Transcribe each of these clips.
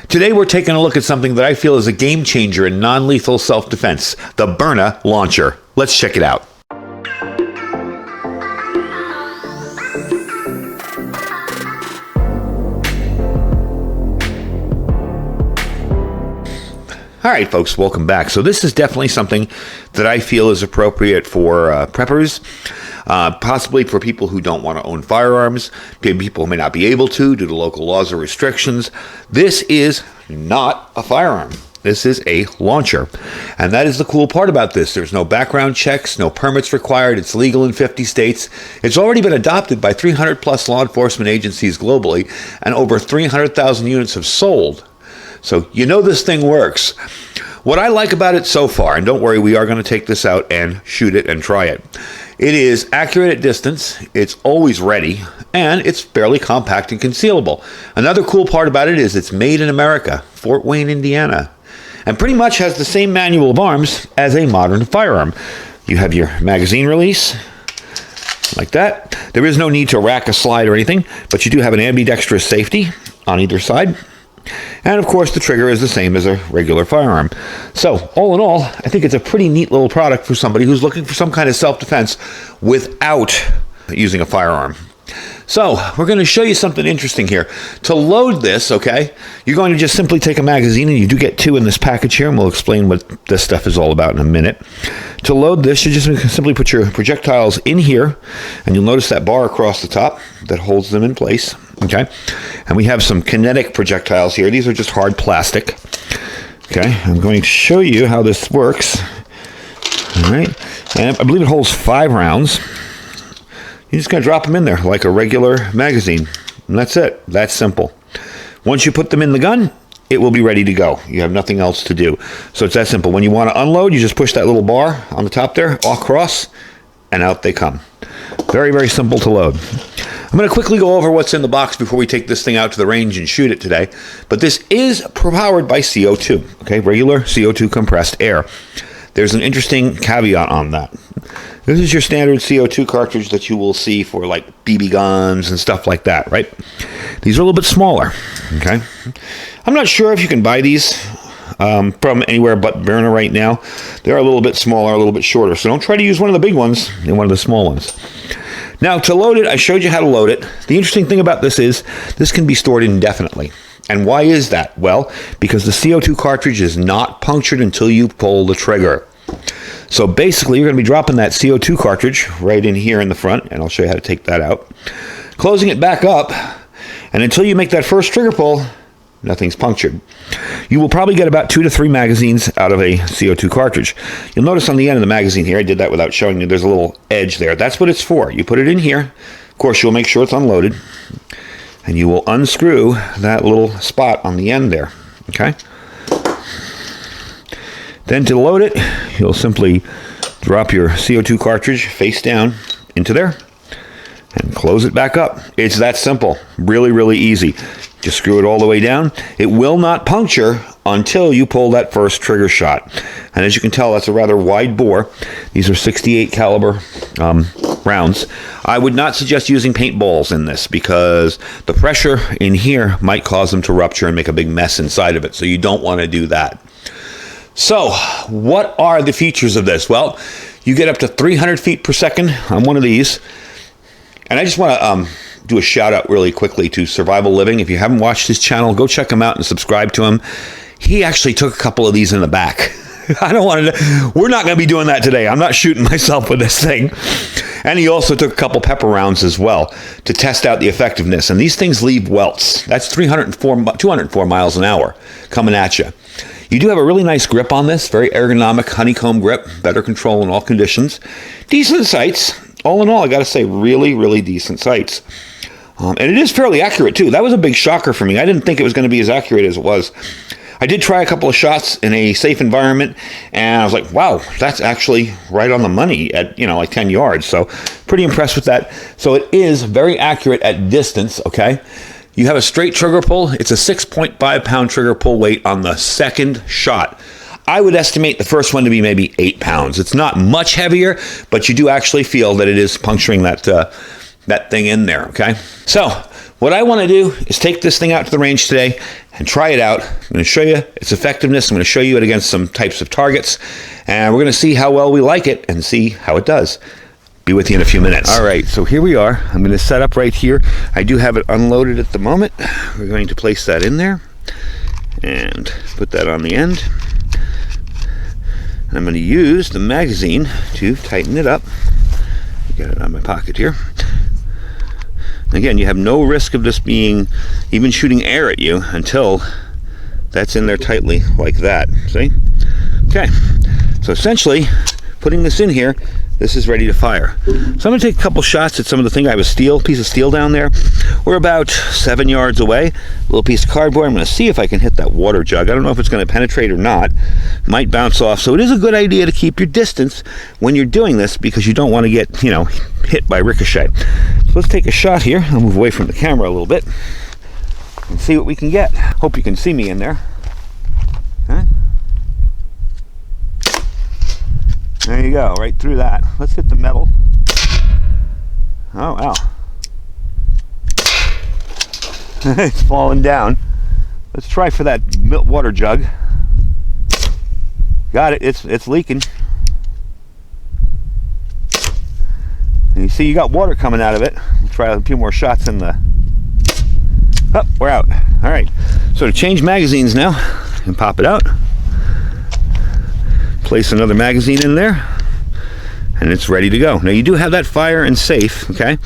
Today we're taking a look at something that I feel is a game changer in non-lethal self-defense, the Byrna launcher. Let's check it out. All right, folks, welcome back. So this is definitely something that I feel is appropriate for preppers, possibly for people who don't want to own firearms, people who may not be able to due to local laws or restrictions. This is not a firearm. This is a launcher. And that is the cool part about this. There's no background checks, no permits required. It's legal in 50 states. It's already been adopted by 300 plus law enforcement agencies globally, and over 300,000 units have sold. So you know this thing works. What I like about it so far, and don't worry, we are going to take this out and shoot it and try it. It is accurate at distance, it's always ready, and it's fairly compact and concealable. Another cool part about it is it's made in America, Fort Wayne, Indiana, and pretty much has the same manual of arms as a modern firearm. You have your magazine release, like that. There is no need to rack a slide or anything, but you do have an ambidextrous safety on either side. And of course, the trigger is the same as a regular firearm. So, all in all, I think it's a pretty neat little product for somebody who's looking for some kind of self-defense without using a firearm. So, we're going to show you something interesting here. To load this, okay, you're going to just simply take a magazine, and you do get two in this package here, and we'll explain what this stuff is all about in a minute. To load this, you just simply put your projectiles in here, and you'll notice that bar across the top that holds them in place, okay? And we have some kinetic projectiles here. These are just hard plastic, okay? I'm going to show you how this works, all right? And I believe it holds 5 rounds. You're just going to drop them in there like a regular magazine. And that's it. That's simple. Once you put them in the gun, it will be ready to go. You have nothing else to do. So it's that simple. When you want to unload, you just push that little bar on the top there, across, and out they come. Very, very simple to load. I'm going to quickly go over what's in the box before we take this thing out to the range and shoot it today. But this is powered by CO2, okay? Regular CO2 compressed air. There's an interesting caveat on that. This is your standard CO2 cartridge that you will see for like BB guns and stuff like that, right? These are a little bit smaller, okay? I'm not sure if you can buy these from anywhere but Byrna right now. They're a little bit smaller, a little bit shorter. So don't try to use one of the big ones and one of the small ones. Now, to load it, I showed you how to load it. The interesting thing about this is this can be stored indefinitely. And why is that? Well, because the CO2 cartridge is not punctured until you pull the trigger. So basically, you're going to be dropping that CO2 cartridge right in here in the front, and I'll show you how to take that out. Closing it back up, and until you make that first trigger pull, nothing's punctured. You will probably get about 2 to 3 magazines out of a CO2 cartridge. You'll notice on the end of the magazine here, I did that without showing you, there's a little edge there. That's what it's for. You put it in here. Of course, you'll make sure it's unloaded, and you will unscrew that little spot on the end there, okay? Then to load it, you'll simply drop your CO2 cartridge face down into there and close it back up. It's that simple. Really, really easy. Just screw it all the way down. It will not puncture until you pull that first trigger shot. And as you can tell, that's a rather wide bore. These are 68 caliber rounds. I would not suggest using paintballs in this because the pressure in here might cause them to rupture and make a big mess inside of it. So you don't want to do that. So, what are the features of this? Well, you get up to 300 feet per second on one of these. And I just want to do a shout out really quickly to Survival Living. If you haven't watched his channel, go check him out and subscribe to him. He actually took a couple of these in the back. We're not going to be doing that today. I'm not shooting myself with this thing. And he also took a couple pepper rounds as well to test out the effectiveness. And these things leave welts. That's 204 miles an hour coming at you. You do have a really nice grip on this, very ergonomic honeycomb grip, better control in all conditions. Decent sights. All in all, I got to say, really, really decent sights. And it is fairly accurate, too. That was a big shocker for me. I didn't think it was going to be as accurate as it was. I did try a couple of shots in a safe environment, and I was like, wow, that's actually right on the money at, like 10 yards. So pretty impressed with that. So it is very accurate at distance, okay? You have a straight trigger pull. It's a 6.5 pound trigger pull weight on the second shot. I would estimate the first one to be maybe 8 pounds. It's not much heavier, but you do actually feel that it is puncturing that thing in there, okay? So what I want to do is take this thing out to the range today and try it out. I'm going to show you its effectiveness. I'm going to show you it against some types of targets, and we're going to see how well we like it and see how it does. Be with you in a few minutes. All right, so here we are. I'm going to set up right here. I do have it unloaded at the moment. We're going to place that in there and put that on the end. I'm going to use the magazine to tighten it up. Got it on my pocket here. Again, you have no risk of this being even shooting air at you until that's in there tightly like that. See? Okay, so essentially putting this in here, this is ready to fire. So I'm going to take a couple shots at some of the thing. I have a piece of steel down there. We're about 7 yards away. A little piece of cardboard. I'm going to see if I can hit that water jug. I don't know if it's going to penetrate or not. Might bounce off. So it is a good idea to keep your distance when you're doing this because you don't want to get, hit by ricochet. So let's take a shot here. I'll move away from the camera a little bit and see what we can get. Hope you can see me in there. Okay. There you go, right through that. Let's hit the metal. Oh, wow. It's falling down. Let's try for that water jug. Got it, it's leaking. And you see you got water coming out of it. We'll try a few more shots in the... Oh, we're out. All right, so to change magazines now, and pop it out. Place another magazine in there, and it's ready to go. Now you do have that fire and safe, okay?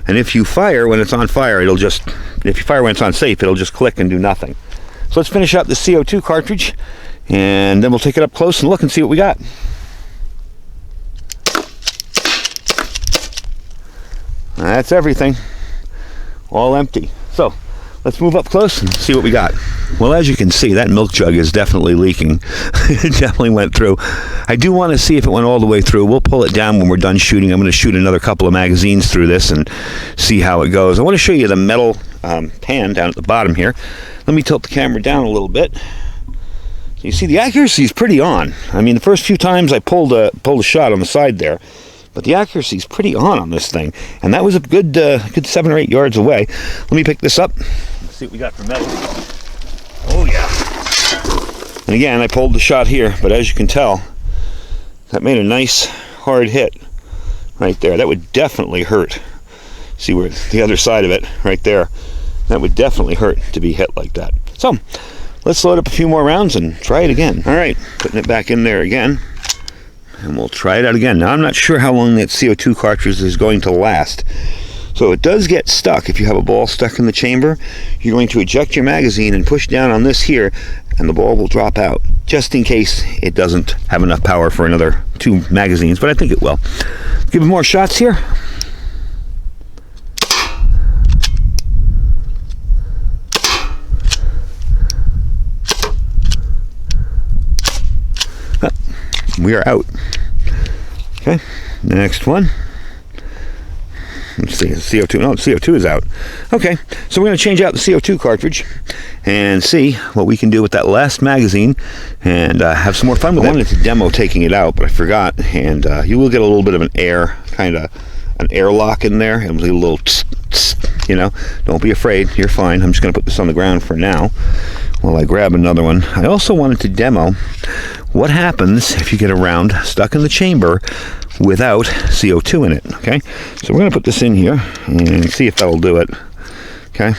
And if you fire when it's on fire, if you fire when it's on safe, it'll just click and do nothing. So let's finish up the CO2 cartridge, and then we'll take it up close and look and see what we got. That's everything, all empty. So let's move up close and see what we got. Well, as you can see, that milk jug is definitely leaking. It definitely went through. I do want to see if it went all the way through. We'll pull it down when we're done shooting. I'm going to shoot another couple of magazines through this and see how it goes. I want to show you the metal pan down at the bottom here. Let me tilt the camera down a little bit. You see the accuracy is pretty on. I mean, the first few times I pulled a shot on the side there, but the accuracy is pretty on this thing. And that was a good 7 or 8 yards away. Let me pick this up. Let's see what we got for metal. Oh yeah. And again, I pulled the shot here, but as you can tell, that made a nice hard hit right there. That would definitely hurt. See where the other side of it, right there. That would definitely hurt to be hit like that. So, let's load up a few more rounds and try it again. All right, putting it back in there again. And we'll try it out again. Now, I'm not sure how long that CO2 cartridge is going to last. So it does get stuck. If you have a ball stuck in the chamber, you're going to eject your magazine and push down on this here, and the ball will drop out, just in case it doesn't have enough power for another 2 magazines, but I think it will. Give it more shots here. We are out. Okay, next one. Let's see, CO2. No, CO2 is out. Okay, so we're going to change out the CO2 cartridge and see what we can do with that last magazine and have some more fun with it. I wanted to demo taking it out, but I forgot. And you will get a little bit of an air lock in there. It was a little tss, tss, Don't be afraid. You're fine. I'm just going to put this on the ground for now while I grab another one. I also wanted to demo what happens if you get a round stuck in the chamber without CO2 in it. Okay, so we're going to put this in here and see if that'll do it. Okay,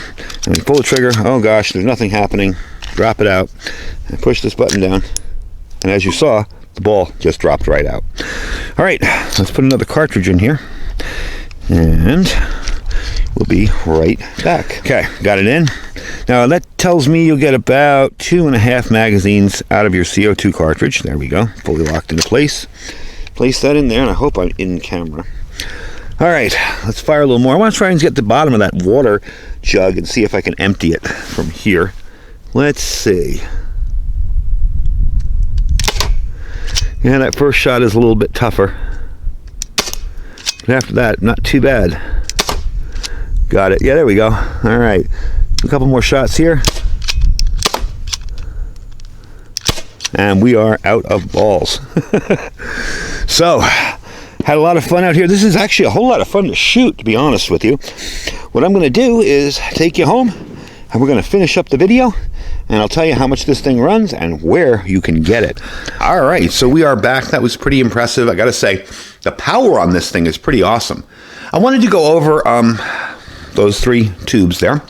and we pull the trigger. Oh gosh, there's nothing happening. Drop it out and push this button down, and as you saw, the ball just dropped right out. All right, let's put another cartridge in here and we'll be right back. Okay, got it in. Now that tells me you'll get about 2.5 magazines out of your CO2 cartridge. There we go, fully locked into place. Place that in there, and I hope I'm in camera. All right, let's fire a little more. I want to try and get the bottom of that water jug and see if I can empty it from here. Let's see. Yeah, that first shot is a little bit tougher. But after that, not too bad. Got it. Yeah, there we go. All right. A couple more shots here. And we are out of balls. So, had a lot of fun out here. This is actually a whole lot of fun to shoot, to be honest with you. what I'm going to do is take you home, and we're going to finish up the video, and I'll tell you how much this thing runs and where you can get it. All right, so we are back. That was pretty impressive. I got to say, the power on this thing is pretty awesome. I wanted to go over those 3 tubes there,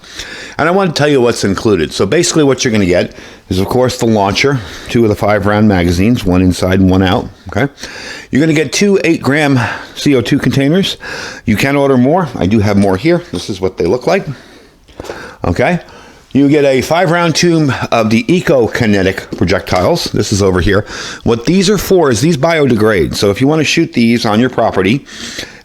and I want to tell you what's included. So basically what you're going to get is, of course, the launcher, 2 of the 5-round magazines, 1 inside and 1 out, okay? You're going to get 2 8-gram CO2 containers. You can order more. I do have more here. This is what they look like, okay? You get a 5-round tube of the Eco-Kinetic projectiles. This is over here. What these are for is these biodegrade. So if you want to shoot these on your property,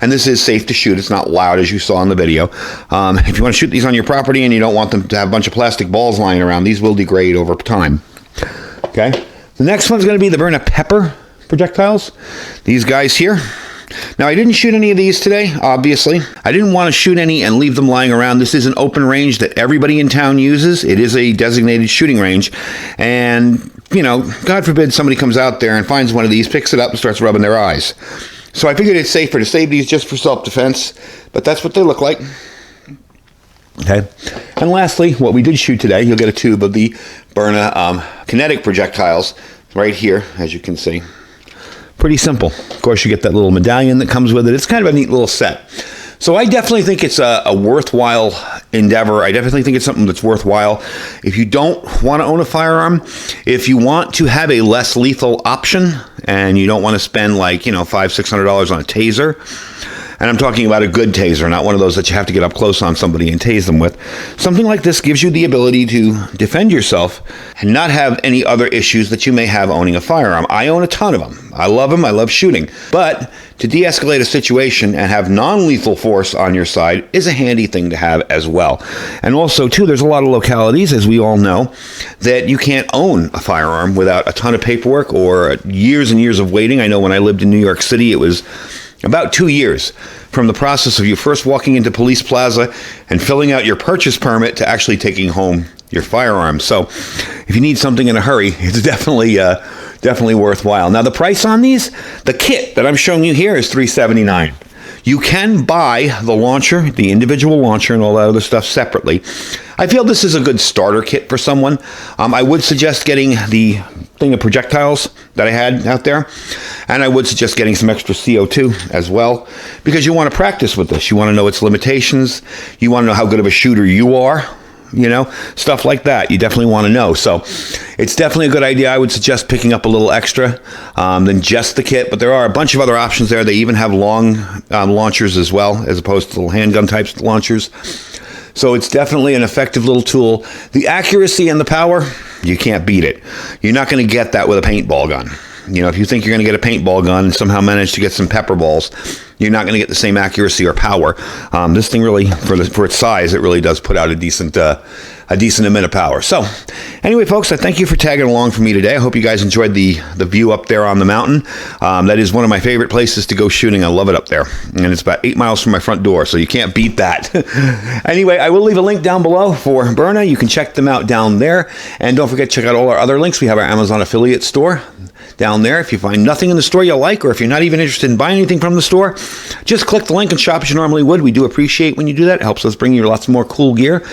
and this is safe to shoot, it's not loud as you saw in the video. If you want to shoot these on your property and you don't want them to have a bunch of plastic balls lying around, these will degrade over time. Okay. The next one's going to be the Byrna pepper projectiles. These guys here. Now, I didn't shoot any of these today, obviously. I didn't want to shoot any and leave them lying around. This is an open range that everybody in town uses. It is a designated shooting range. And, you know, God forbid somebody comes out there and finds one of these, picks it up and starts rubbing their eyes. So I figured it's safer to save these just for self-defense, but that's what they look like. Okay. And lastly, what we did shoot today, you'll get a tube of the Byrna kinetic projectiles right here, as you can see. Pretty simple. Of course, you get that little medallion that comes with it. It's kind of a neat little set. So I definitely think it's a worthwhile endeavor. I definitely think it's something that's worthwhile. If you don't want to own a firearm, if you want to have a less lethal option and you don't want to spend like, you know, $500-600 on a taser, and I'm talking about a good taser, not one of those that you have to get up close on somebody and tase them with. Something like this gives you the ability to defend yourself and not have any other issues that you may have owning a firearm. I own a ton of them. I love them. I love shooting. But to de-escalate a situation and have non-lethal force on your side is a handy thing to have as well. And also, too, there's a lot of localities, as we all know, that you can't own a firearm without a ton of paperwork or years and years of waiting. I know when I lived in New York City, it was about 2 years from the process of you first walking into Police Plaza and filling out your purchase permit to actually taking home your firearm. So if you need something in a hurry, it's definitely worthwhile. Now, the price on these, the kit that I'm showing you here is $379. You can buy the launcher, the individual launcher, and all that other stuff separately. I feel this is a good starter kit for someone. I would suggest getting the thing of projectiles that I had out there, and I would suggest getting some extra CO2 as well, because you want to practice with this. You want to know its limitations. You want to know how good of a shooter you are. You know, stuff like that. You definitely want to know. So it's definitely a good idea. I would suggest picking up a little extra than just the kit, but there are a bunch of other options there. They even have long launchers as well, as opposed to little handgun types launchers. So it's definitely an effective little tool. The accuracy and the power, you can't beat it. You're not going to get that with a paintball gun. You know, if you think you're going to get a paintball gun and somehow manage to get some pepper balls, you're not going to get the same accuracy or power. This thing really, for its size, it really does put out a decent amount of power. So, anyway, folks, I thank you for tagging along for me today. I hope you guys enjoyed the view up there on the mountain. That is one of my favorite places to go shooting. I love it up there, and it's about 8 miles from my front door, so you can't beat that. Anyway, I will leave a link down below for Byrna. You can check them out down there, and don't forget to check out all our other links. We have our Amazon affiliate store down there. If you find nothing in the store you like, or if you're not even interested in buying anything from the store, just click the link and shop as you normally would. We do appreciate when you do that. It helps us bring you lots more cool gear.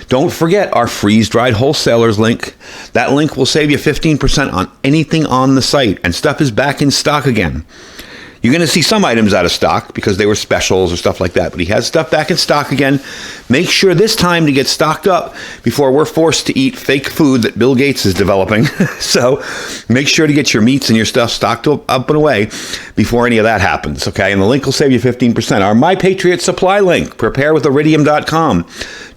Don't forget our freeze-dried wholesalers link. That link will save you 15% on anything on the site, and stuff is back in stock again. You're going to see some items out of stock because they were specials or stuff like that, but he has stuff back in stock again. Make sure this time to get stocked up before we're forced to eat fake food that Bill Gates is developing. So make sure to get your meats and your stuff stocked up and away before any of that happens, okay? And the link will save you 15%. Our My Patriot Supply link, preparewithiridium.com.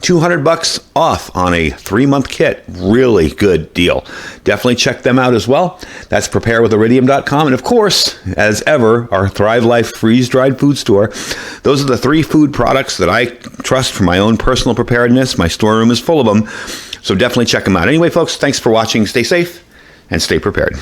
$200 off on a 3-month kit. Really good deal. Definitely check them out as well. That's preparewithiridium.com. And of course, as ever, our Thrive Life freeze-dried food store. Those are the 3 food products that I trust for my own personal preparedness. My storeroom is full of them. So definitely check them out. Anyway, folks, thanks for watching. Stay safe and stay prepared.